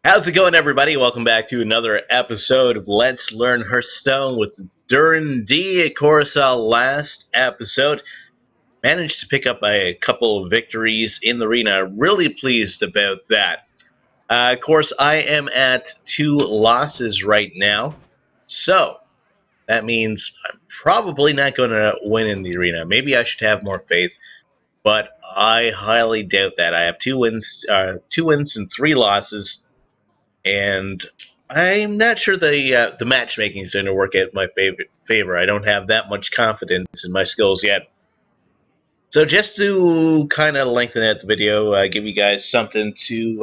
How's it going, everybody? Welcome back to another episode of Let's Learn Hearthstone with Durinde. Of course, last episode managed to pick up a couple of victories in the arena. Really pleased about that. Of course, I am at 2 losses right now, so that means I'm probably not going to win in the arena. Maybe I should have more faith, but I highly doubt that. I have 2 wins and 3 losses. And I'm not sure the matchmaking is going to work out in my favor. I don't have that much confidence in my skills yet. So just to kind of lengthen out the video, give you guys something to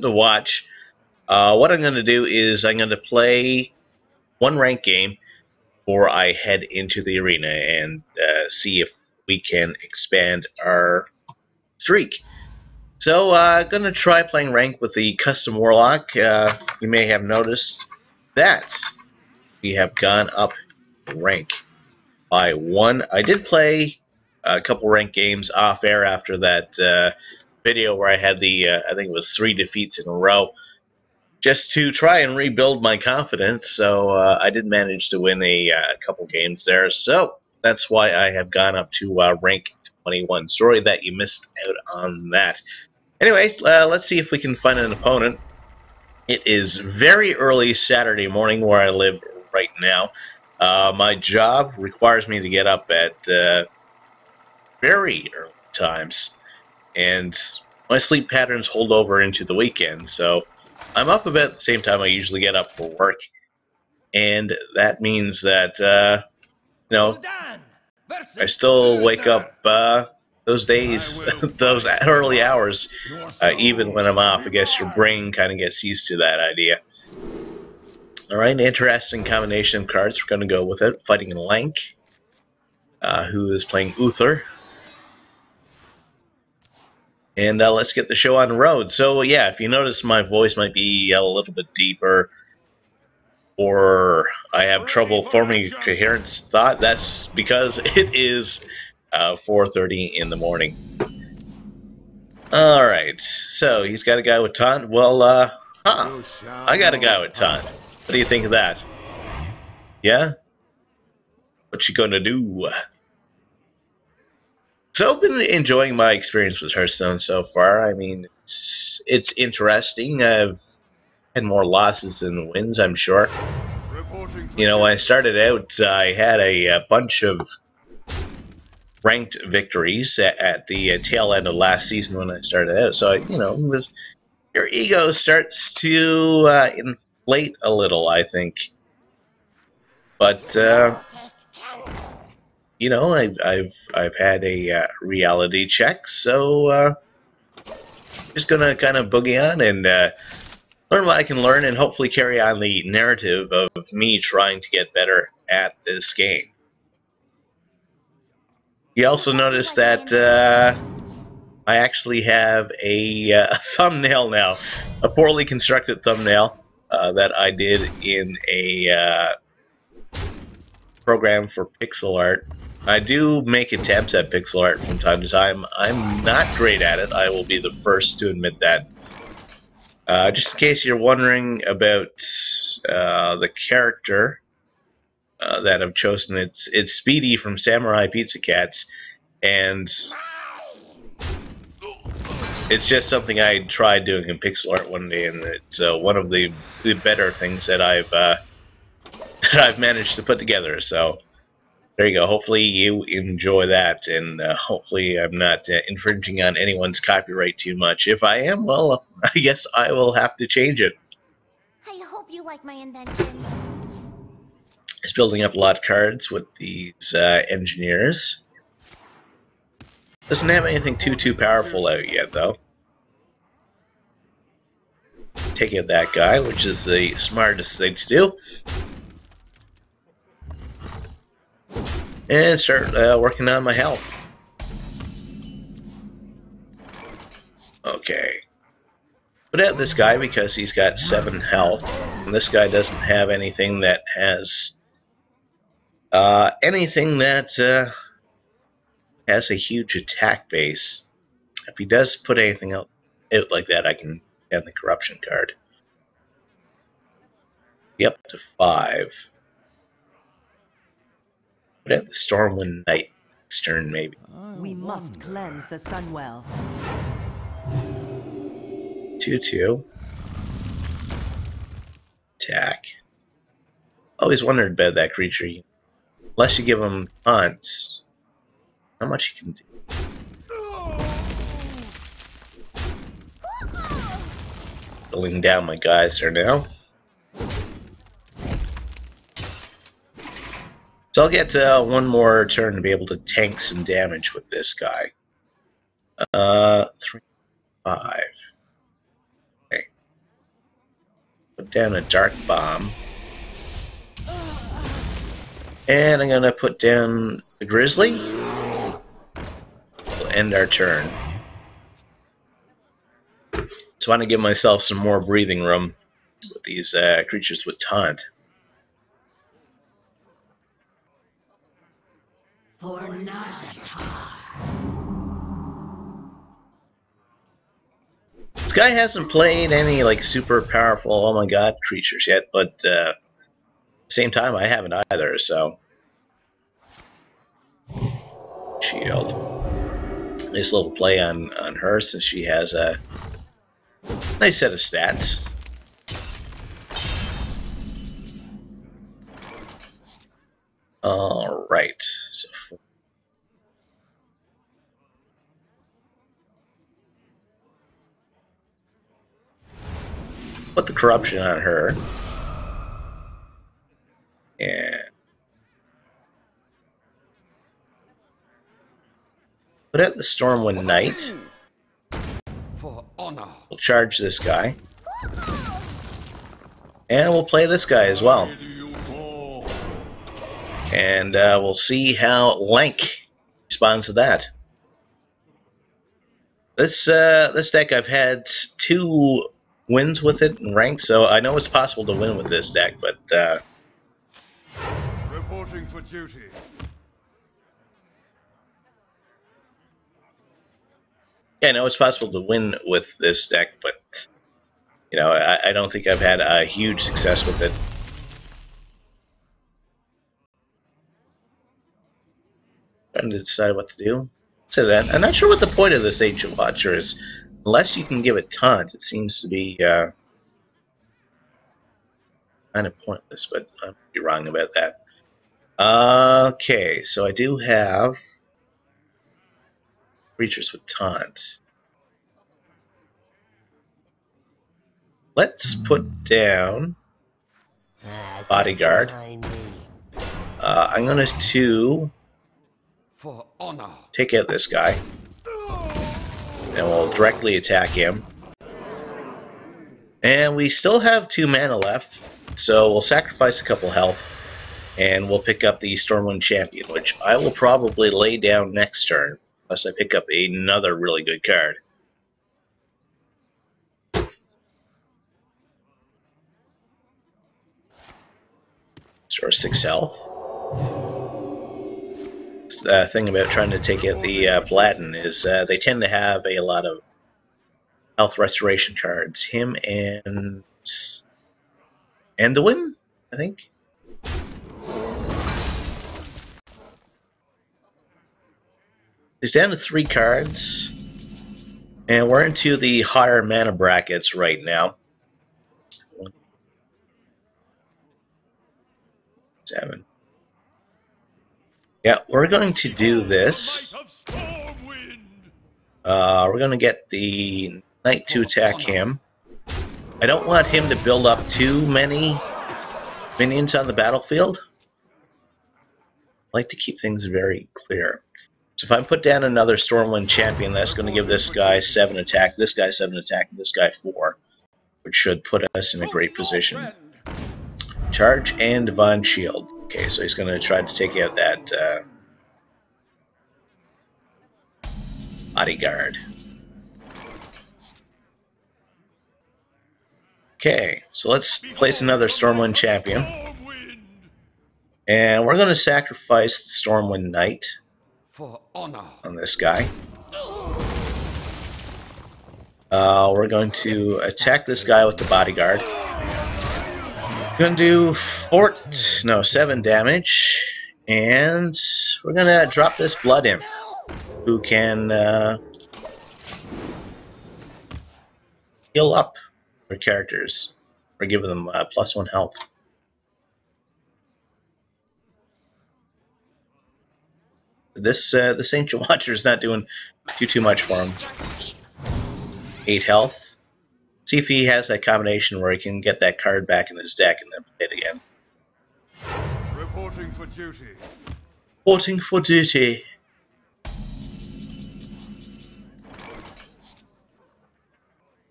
watch. What I'm going to do is I'm going to play one ranked game before I head into the arena and see if we can expand our streak. So, gonna try playing rank with the custom warlock. You may have noticed that we have gone up rank by 1. I did play a couple ranked games off air after that video where I had the I think it was 3 defeats in a row, just to try and rebuild my confidence. So I did manage to win a couple games there. So that's why I have gone up to rank 21. Sorry that you missed out on that. Anyway, let's see if we can find an opponent. It is very early Saturday morning where I live right now. My job requires me to get up at very early times, and my sleep patterns hold over into the weekend, so I'm up about the same time I usually get up for work, and that means that, you know, I still wake up those days, those early hours, even when I'm off. I guess your brain kind of gets used to that idea. Alright, interesting combination of cards. We're going to go with it. Fighting Lank, who is playing Uther. And let's get the show on the road. So, yeah, if you notice my voice might be a little bit deeper, or I have trouble forming coherent thought, that's because it is 4:30 in the morning. Alright, so he's got a guy with taunt. Well, I got a guy with taunt. What do you think of that? Yeah? What you gonna do? So I've been enjoying my experience with Hearthstone so far. I mean, it's interesting. I've had more losses than wins, I'm sure. You know, when I started out, I had a bunch of ranked victories at the tail end of last season when I started out. So, you know, your ego starts to inflate a little, I think. But you know, I've had a reality check, so just gonna kind of boogie on and learn what I can learn, and hopefully carry on the narrative of me trying to get better at this game. You also notice that I actually have a thumbnail now, a poorly constructed thumbnail that I did in a program for pixel art. I do make attempts at pixel art from time to time. I'm not great at it. I will be the first to admit that. Just in case you're wondering about the character that I've chosen, it's Speedy from Samurai Pizza Cats, and it's just something I tried doing in pixel art one day, and it's one of the better things that I've managed to put together. So there you go. Hopefully you enjoy that, and hopefully I'm not infringing on anyone's copyright too much. If I am, well, I guess I will have to change it. I hope you like my invention. It's building up a lot of cards with these engineers. Doesn't have anything too powerful out yet, though. Take out that guy, which is the smartest thing to do. And start working on my health. Okay. Put out this guy because he's got 7 health. And this guy doesn't have anything that has has a huge attack base. If he does put anything out like that, I can and the corruption card. Be up to 5. Put out the Stormwind Knight next turn, maybe. We must cleanse the Sunwell. 2/2. Attack. Always wondered about that creature. Unless you give him taunts, how much he can do. Pulling down my guys there now. So I'll get one more turn to be able to tank some damage with this guy. 3, 5. Okay. Put down a Dark Bomb. And I'm going to put down the Grizzly. We'll end our turn. Just want to give myself some more breathing room with these creatures with taunt. For Najatar. This guy hasn't played any like super powerful, oh my god, creatures yet, but at the same time I haven't either, so. Shield. Nice little play on her since she has a nice set of stats. Alright, so put the corruption on her. And put out the Stormwind Knight. For honor. We'll charge this guy. And we'll play this guy as well. And we'll see how Lank responds to that. This deck, I've had 2 wins with it in ranked, so I know it's possible to win with this deck, but Reporting for duty. yeah, I know it's possible to win with this deck, but you know, I don't think I've had a huge success with it. Trying to decide what to do. So that I'm not sure what the point of this Ancient Watcher is. Unless you can give it taunt, it seems to be kind of pointless, but I might be wrong about that. Okay, so I do have creatures with taunt. Let's put down Bodyguard. I'm going to For honor. take out this guy. And we'll directly attack him. And we still have 2 mana left, so we'll sacrifice a couple health, and we'll pick up the Stormwind Champion, which I will probably lay down next turn, unless I pick up another really good card. Restore 6 health. The thing about trying to take out the Platin is they tend to have a lot of health restoration cards. Him and Anduin, I think. He's down to 3 cards, and we're into the higher mana brackets right now. 7. Yeah, we're going to do this. We're going to get the Knight to attack him. I don't want him to build up too many minions on the battlefield. I like to keep things very clear. So if I put down another Stormwind Champion, that's going to give this guy 7 attack, this guy 7 attack, and this guy 4, which should put us in a great position. Charge and Divine Shield. Okay, so he's going to try to take out that Bodyguard. Okay, so let's place another Stormwind Champion. And we're going to sacrifice the Stormwind Knight For honor. on this guy. We're going to attack this guy with the bodyguard. Going to do 7 damage, and we're gonna drop this blood imp, who can heal up their characters, or give them +1 health. This Ancient Watcher is not doing too much for him. 8 health. See if he has that combination where he can get that card back in his deck and then play it again. Reporting for duty. Reporting for duty.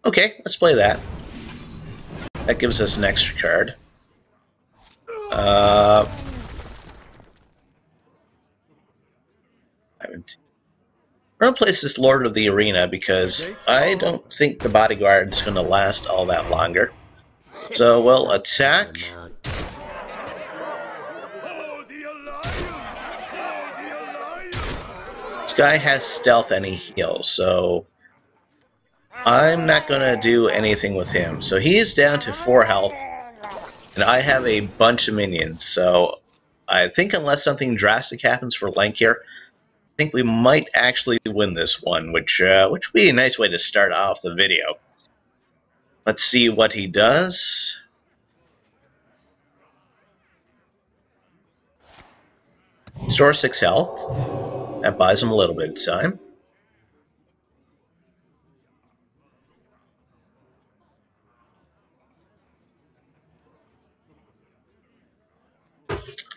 Okay, let's play that. That gives us an extra card. We're going to place this Lord of the Arena because I don't think the bodyguard's going to last all that longer. So we'll attack. This guy has stealth and he heals, so I'm not going to do anything with him. So he is down to 4 health, and I have a bunch of minions. So I think unless something drastic happens for Link here, I think we might actually win this one, which would be a nice way to start off the video. Let's see what he does. Store 6 health. That buys him a little bit of time.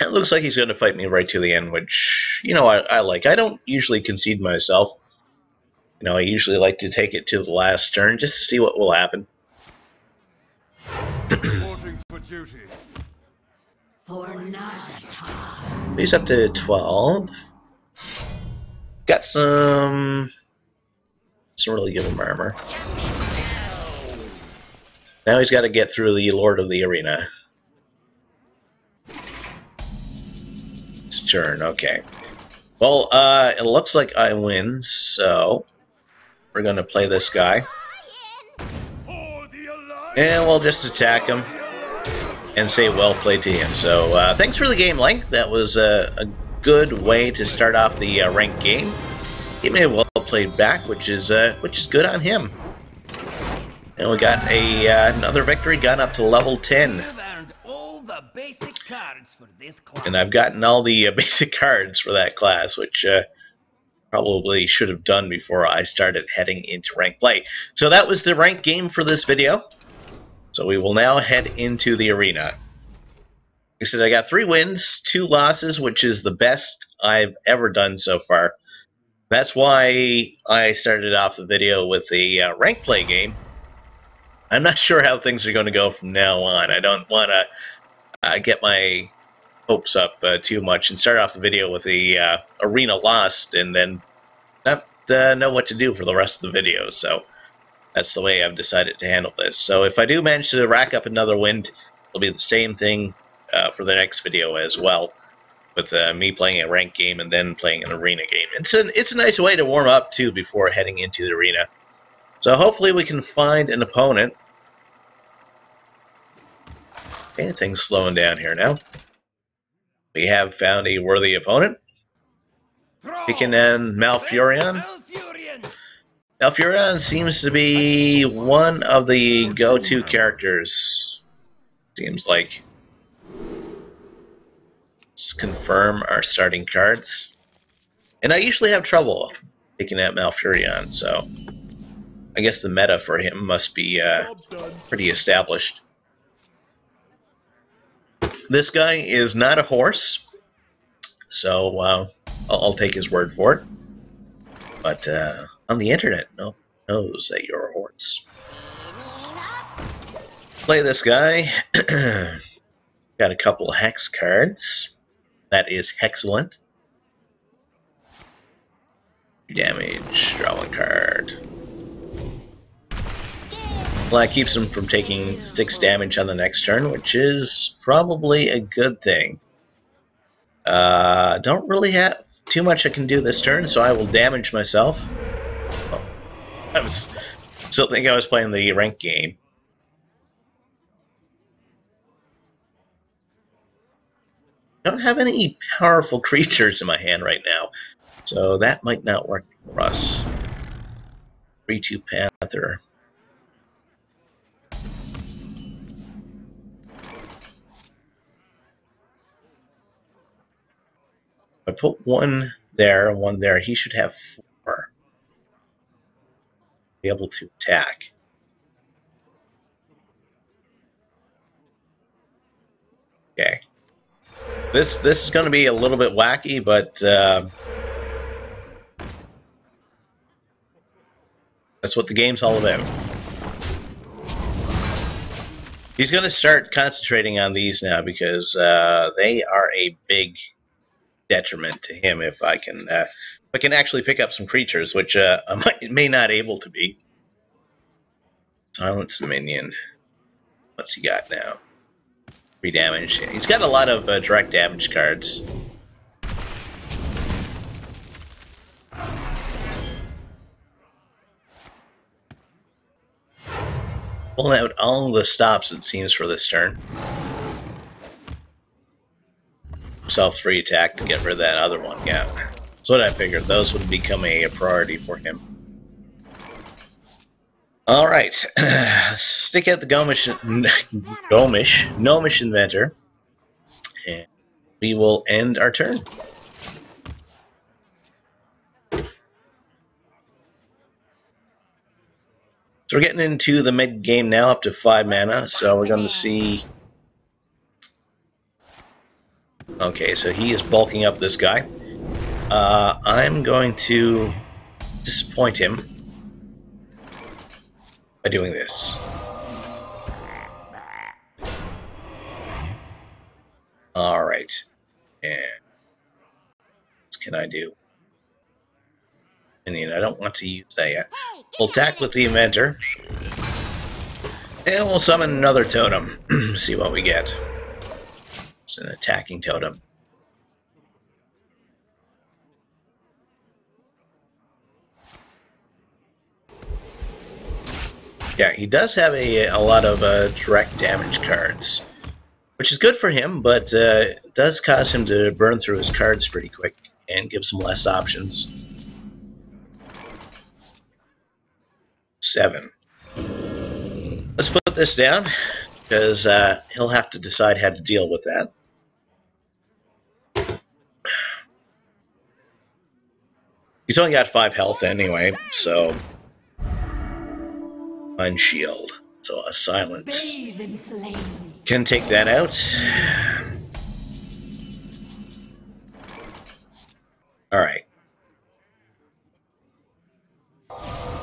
It looks like he's going to fight me right to the end, which, you know, I like. I don't usually concede myself. You know, I usually like to take it to the last turn just to see what will happen. Reporting for duty. He's up to 12. Got some really good armor. Now he's got to get through the Lord of the Arena. Turn, okay. Well, it looks like I win, so we're going to play this guy. And we'll just attack him and say well played to him. So, thanks for the game, Link. That was a good way to start off the ranked game. He may well played back, which is good on him. And we got another victory, got up to level 10. And I've gotten all the basic cards for that class, which probably should have done before I started heading into ranked play. So that was the ranked game for this video. So we will now head into the arena. Like I said, I got 3 wins, 2 losses, which is the best I've ever done so far. That's why I started off the video with the ranked play game. I'm not sure how things are going to go from now on. I don't want to get my hopes up too much and start off the video with the arena lost and then not know what to do for the rest of the video. So that's the way I've decided to handle this. So if I do manage to rack up another win, it'll be the same thing for the next video as well, with me playing a ranked game and then playing an arena game. It's a nice way to warm up too before heading into the arena. So hopefully we can find an opponent. Okay, things slowing down here now. We have found a worthy opponent. Picking in Malfurion. Malfurion seems to be one of the go-to characters. Seems like. Let's confirm our starting cards. And I usually have trouble picking out Malfurion, so I guess the meta for him must be pretty established. This guy is not a horse, so I'll take his word for it. But on the internet, no one knows that you're a horse. Play this guy. Got a couple of hex cards. That is excellent. Damage, draw 1 card. Well, that keeps him from taking 6 damage on the next turn, which is probably a good thing. Don't really have too much I can do this turn, so I will damage myself. Oh, I was Still think I was playing the ranked game. I don't have any powerful creatures in my hand right now, so that might not work for us. 3-2 Panther. I put one there and one there. He should have 4. Be able to attack. Okay. This is going to be a little bit wacky, but that's what the game's all about. He's going to start concentrating on these now because they are a big detriment to him if I can actually pick up some creatures, which I may not able to be. Silence minion. What's he got now? 3 damage. He's got a lot of direct damage cards. Pulling out all the stops, it seems, for this turn. Self-3 attack to get rid of that other one. Yeah, that's what I figured. Those would become a priority for him. All right, stick out the Gnomish Inventor, and we will end our turn. So we're getting into the mid game now, up to 5 mana. So we're going to see. Okay, so he is bulking up this guy. I'm going to disappoint him by doing this. Alright. And what can I do? I don't want to use that yet. We'll attack with the Inventor. And we'll summon another totem. See what we get. It's an attacking totem. Yeah, he does have a lot of direct damage cards, which is good for him, but it does cause him to burn through his cards pretty quick and gives him less options. 7. Let's put this down, because he'll have to decide how to deal with that. He's only got 5 health anyway, so unshield. So a silence can take that out. Alright.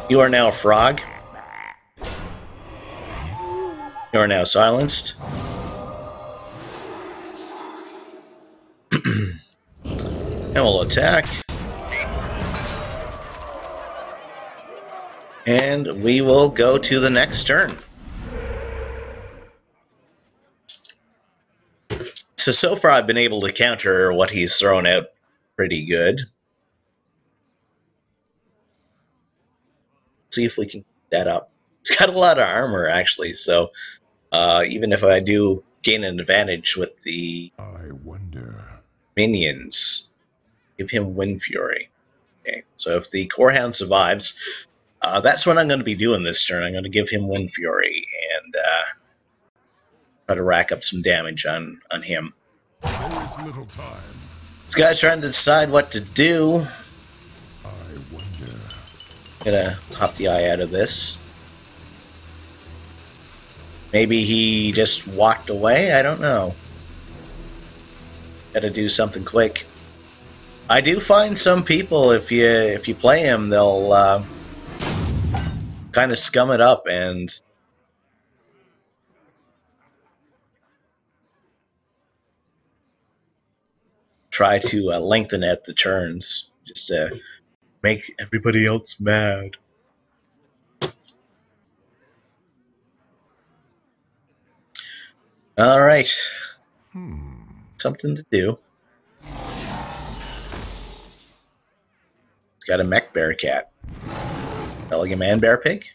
You are now a frog. You are now silenced. And we'll attack. And we will go to the next turn. So far I've been able to counter what he's thrown out pretty good. See if we can keep that up. It's got a lot of armor, actually, so even if I do gain an advantage with the minions, give him Wind Fury. Okay, so if the Corehound survives, that's what I'm going to be doing this turn. I'm going to give him Wind Fury and try to rack up some damage on him. There is little time. This guy's trying to decide what to do. Gonna pop the eye out of this. Maybe he just walked away? I don't know. Gotta do something quick. I do find some people, if you play him, they'll kind of scum it up and try to lengthen out the turns, just to make everybody else mad. Alright. Something to do. It's got a mech bear cat. Elegant man bear pig?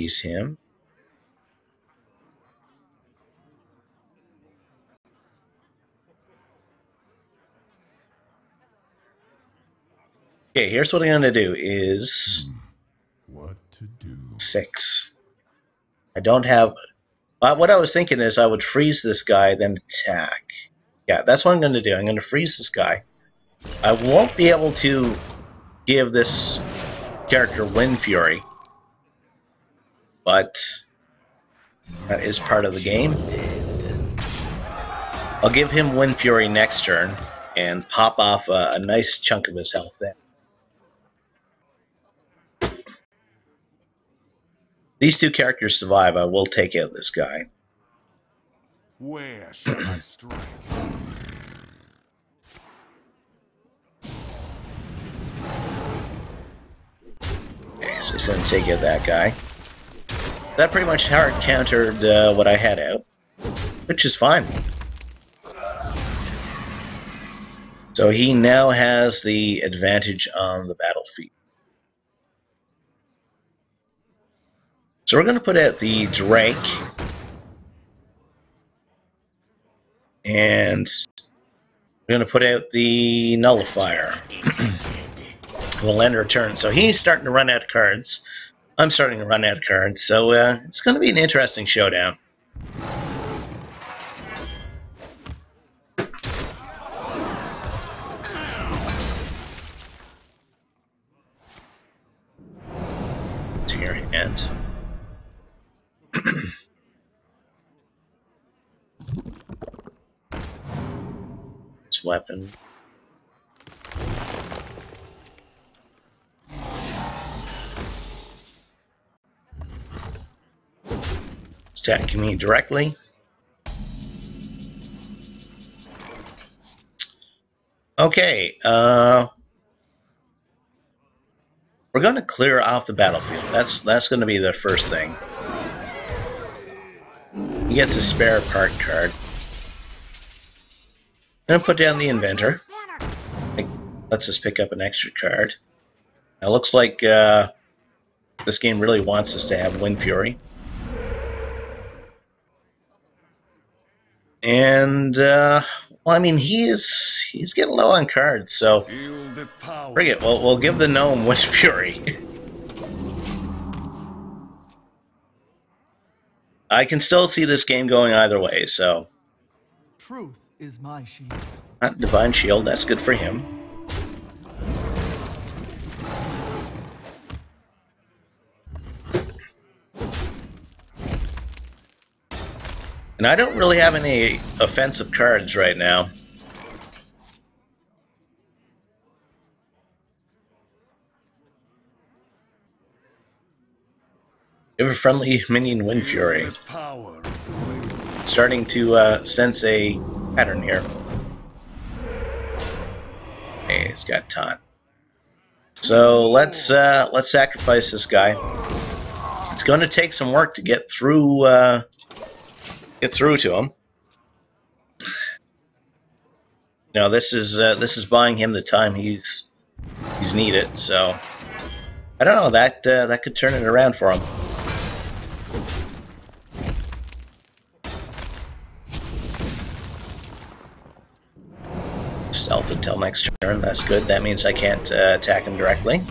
freeze him. Okay, here's what I'm going to do is What to do? 6. I don't have... what I was thinking is I would freeze this guy, then attack. Yeah, that's what I'm going to do. I'm going to freeze this guy. I won't be able to give this character Wind Fury, but that is part of the game. I'll give him Wind Fury next turn and pop off a nice chunk of his health then. These two characters survive. I will take out this guy. Where shall I strike? Okay, so he's going to take out that guy. That pretty much hard countered what I had out, which is fine. So he now has the advantage on the battlefield. So we're going to put out the Drake. And we're going to put out the Nullifier. We'll end our turn. So he's starting to run out of cards. I'm starting to run out of cards. So it's going to be an interesting showdown. To your hand. This weapon. It's attacking me directly. Okay, we're going to clear off the battlefield. That's going to be the first thing. He gets a spare part card. I'm going to put down the Inventor. It lets us pick up an extra card. Now, it looks like this game really wants us to have Wind Fury. And, well, I mean, he's getting low on cards, so bring it. We'll give the gnome Wind Fury. I can still see this game going either way, so... Truth is my shield. Not Divine Shield, that's good for him. And I don't really have any offensive cards right now. Give a friendly minion Wind Fury. Starting to sense a pattern here. Okay, it's got taunt. So let's sacrifice this guy. It's going to take some work to get through to him. Now this is buying him the time he's needed. So I don't know, that could turn it around for him. Stealth until next turn. That's good. That means I can't attack him directly.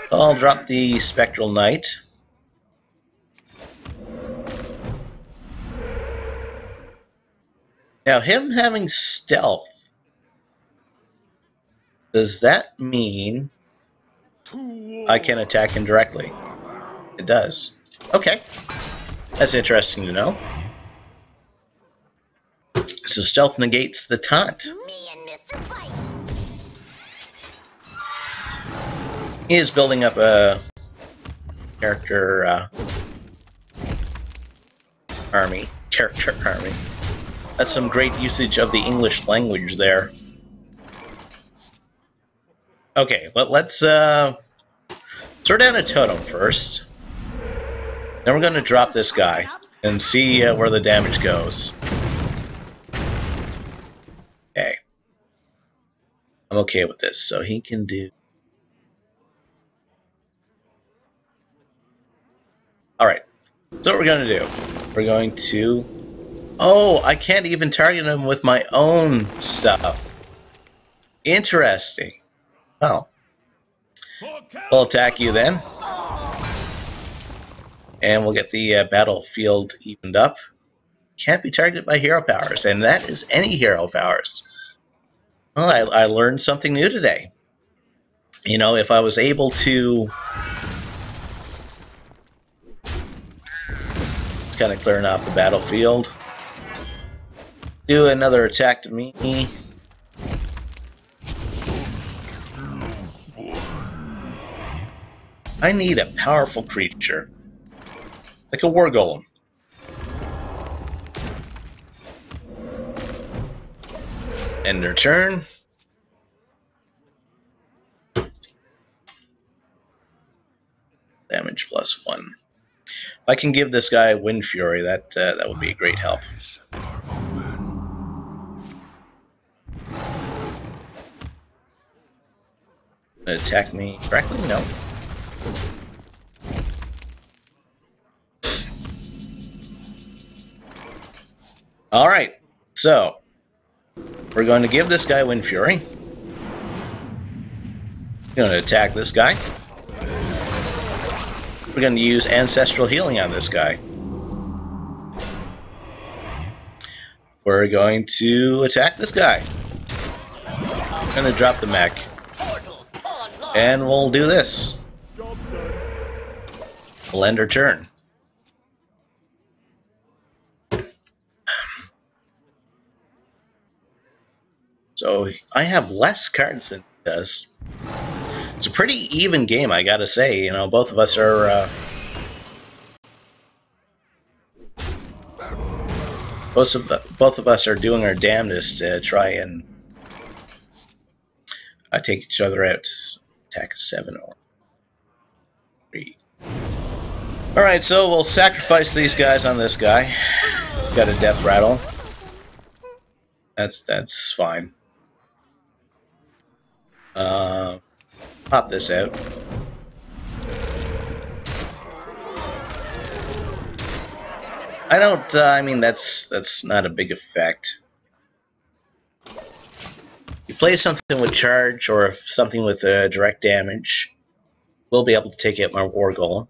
I'll drop the Spectral Knight. Now, him having stealth, does that mean I can attack him directly? It does. Okay. That's interesting to know. So stealth negates the taunt. Me and Mr. Fight. He is building up a character army. That's some great usage of the English language there. Okay, let's throw down a totem first. Then we're going to drop this guy and see where the damage goes. Okay. I'm okay with this, so he can do So what we're going to do, we're going to... Oh, I can't even target him with my own stuff. Interesting. Well, we'll attack you then. And we'll get the battlefield evened up. Can't be targeted by hero powers, and that is any hero powers. Well, I learned something new today. You know, if I was able to... It's kind of clearing off the battlefield. Do another attack to me. I need a powerful creature. Like a war golem. End their turn. Damage +1. If I can give this guy Wind Fury, that would be a great help. Attack me correctly? No. Alright, so we're going to give this guy Wind Fury. We're going to attack this guy. We're going to use Ancestral Healing on this guy. We're going to attack this guy. I'm going to drop the mech. And we'll do this. We'll end our turn. So I have less cards than he does. It's a pretty even game, I gotta say. You know, both of us are both of us are doing our damnedest to try and take each other out. Attack 7 or 3. All right, so we'll sacrifice these guys on this guy. Got a death rattle. That's fine. Pop this out. I don't. I mean, that's not a big effect. You play something with charge or something with direct damage, we'll be able to take out my war golem.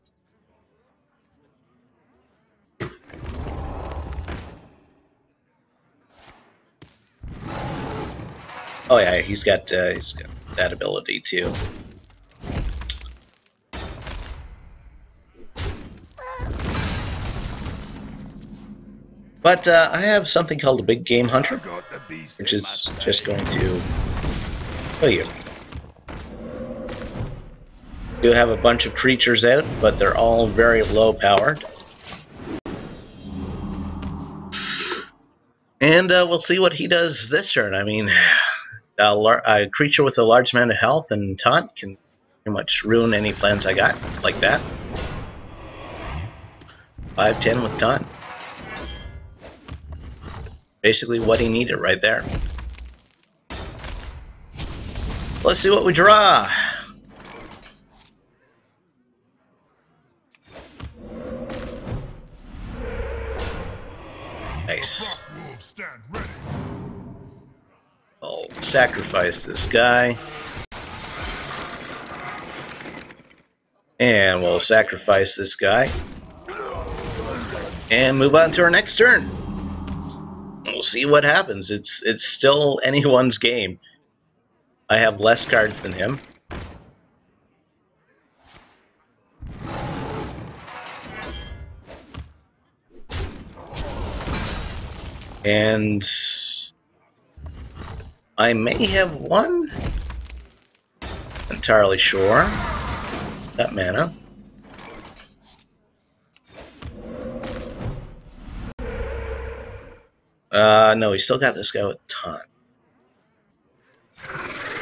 Oh yeah, he's got that ability too. But I have something called a Big Game Hunter, which is just going to kill you. Do have a bunch of creatures out, but they're all very low powered. And we'll see what he does this turn. I mean, a creature with a large amount of health and taunt can pretty much ruin any plans I got, like that. 5/10 with taunt. Basically what he needed right there. Let's see what we draw. Nice. I'll sacrifice this guy. And we'll sacrifice this guy. And move on to our next turn. We'll see what happens. It's still anyone's game. I have less cards than him. And I may have won. Entirely sure. That mana. No, he still got this guy with taunt.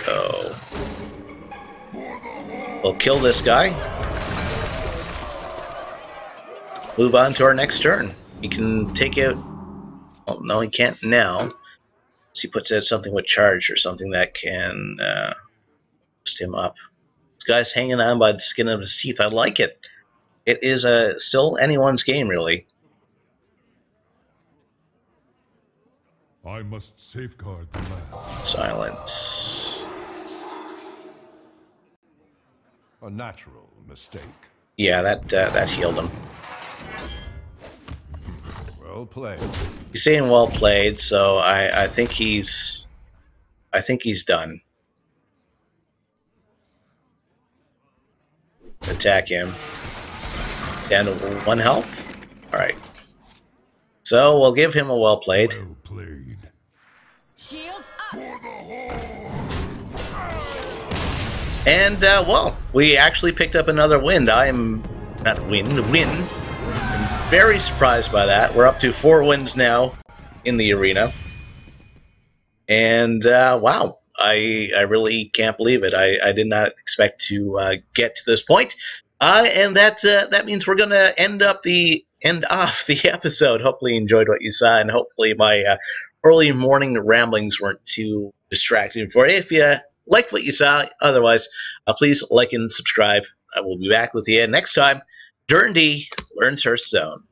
So we'll kill this guy. Move on to our next turn. He can take out... Oh, no, he can't now. So he puts out something with charge or something that can boost him up. This guy's hanging on by the skin of his teeth. I like it. it is still anyone's game, really. I must safeguard the land. Silence. A natural mistake. Yeah, that healed him. Well played. He's saying well played, so I think he's done. Attack him. Down to 1 health. All right. So we'll give him a well played. Well played. Shields up. And well, we actually picked up another win. I'm win. I'm very surprised by that. We're up to 4 wins now in the arena. And wow, I really can't believe it. I did not expect to get to this point. And that means we're gonna end off the episode. Hopefully you enjoyed what you saw, and hopefully my early morning ramblings weren't too distracting for you. If you liked what you saw, otherwise, please like and subscribe. I will be back with you next time. Durinde learns Hearthstone.